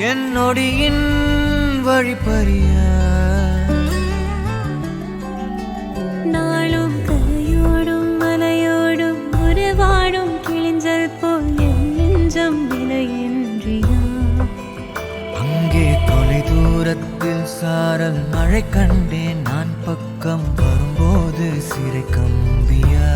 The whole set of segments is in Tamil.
என்னொடியின் வழிப்பறிய நாளும் கரையோடும் மலையோடும் உறவாடும் கிழிஞ்சல் போல் என் நெஞ்சம் விலையின்றியா அங்கே தொலை தூரத்தில் சாரல் மழை கண்டேன் நான் பக்கம் வரும்போது சிறை கம்பியா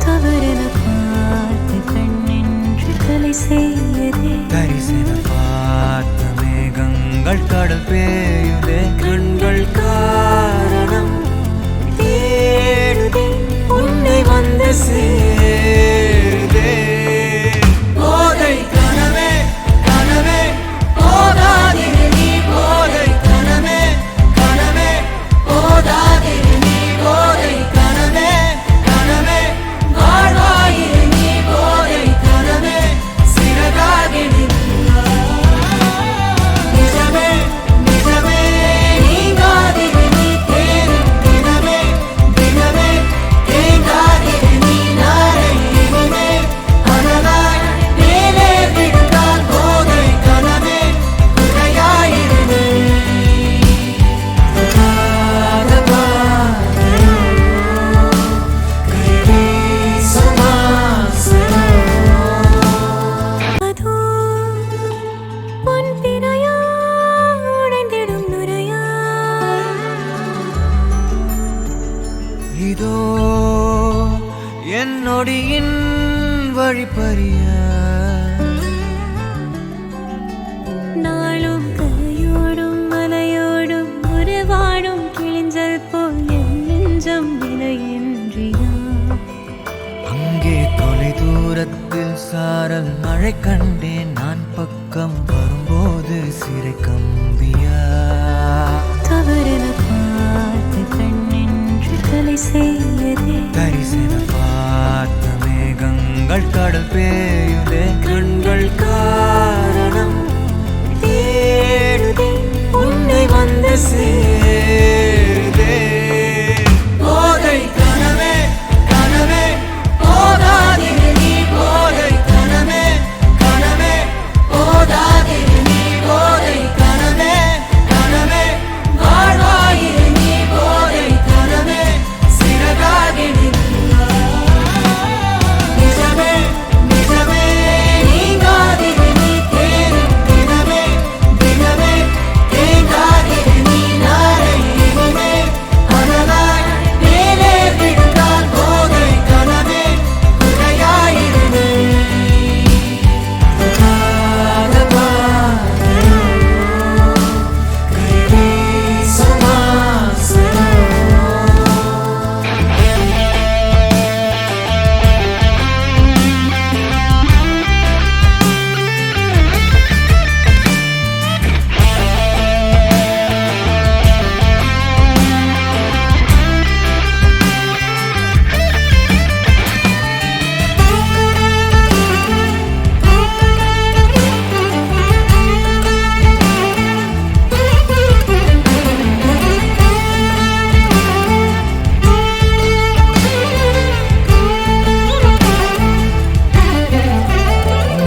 தவறென பார்த்து கண்ணென்று கலை செய்யதே தரிசன பார்த்த மேகங்கள் கடல் பேயுதே கண்கள் காரணம் தேடுதே உன்னை வந்து சேருதே போதை கனவே கனவே போதாதிரு நீ போதை கனவே கனவே போதாதிரு நீ போதை கனவே கனவே வாழ்வாயிரு நீ போதை கனவே சிறகாகி நிஜமே நிஜமே நீங்காதிரு நீ தேரும் தினமே தினமே தேங்காதிரு நீ நாளை இனிமே அனலாய் மேலே விழுந்தால் போதை கனவே குறையாயிரு நீ அதோ பொன் பிறையா உடைந்திடும் நுரையா இதோ என்னொடியின் வழிப்பறிய நாளும் கரையோடும் மலையோடும் உறவாடும் கிழிஞ்சல் போல் என் நெஞ்சம் விலையின்றியா அங்கே தொலை தூரத்தில் சாரல் மழை கண்டேன் நான் பக்கம் வரும்போது சிறை கம்பியா தவறென பார்த்து கண்ணென்று கலை செய்யதே தரிசன பார்த்த மேகங்கள் கடல் பேயுதே கண்கள் காரணம் தேடுதே உன்னை வந்து சேருதே போதை கனவே கனவே போதாதிரு நீ போதை கனவே கனவே போதாதிரு நீ போதை கனவே கனவே வாழ்வாயிரு நீ போதை கனவே சிறகாகி நிஜமே நிஜமே நீங்காதிரு நீ தேரும் தினமே தினமே தேங்காதிரு நீ நாளை இனிமே அனலாய் மேலே விழுந்தால் போதை கனவே குறையாயிரு நீ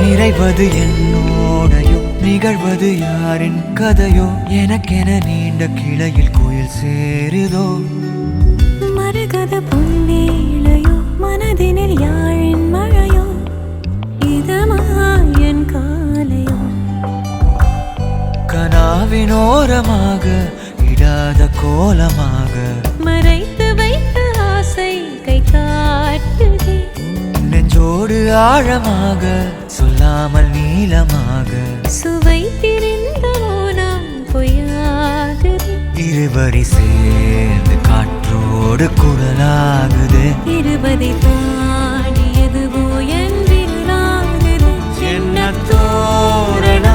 நிறைவது என்னோடையோ நிகழ்வது யாரின் கதையோ எனக்கென நீண்ட கிளையில் கோயில் சேருதோ மரகத பொன்வேளையோ மனதினில் யாழின் மழையோ இதமாயன் காலையோ கனாவினோரமாக இடாத கோலமாக மறைத்து வைத்த ஆசை கை காட்டுதே நெஞ்சோடு ஆழமாக சொல்லாமல் நீளமாக சுவைத்திருந்த மோனம் பொய்யாகுது இருவரி சேர்ந்து காற்றோடு குரலாகுது இருபதை தாண்டியதுவோ என்றிருளாகுது என்ன தோரணம்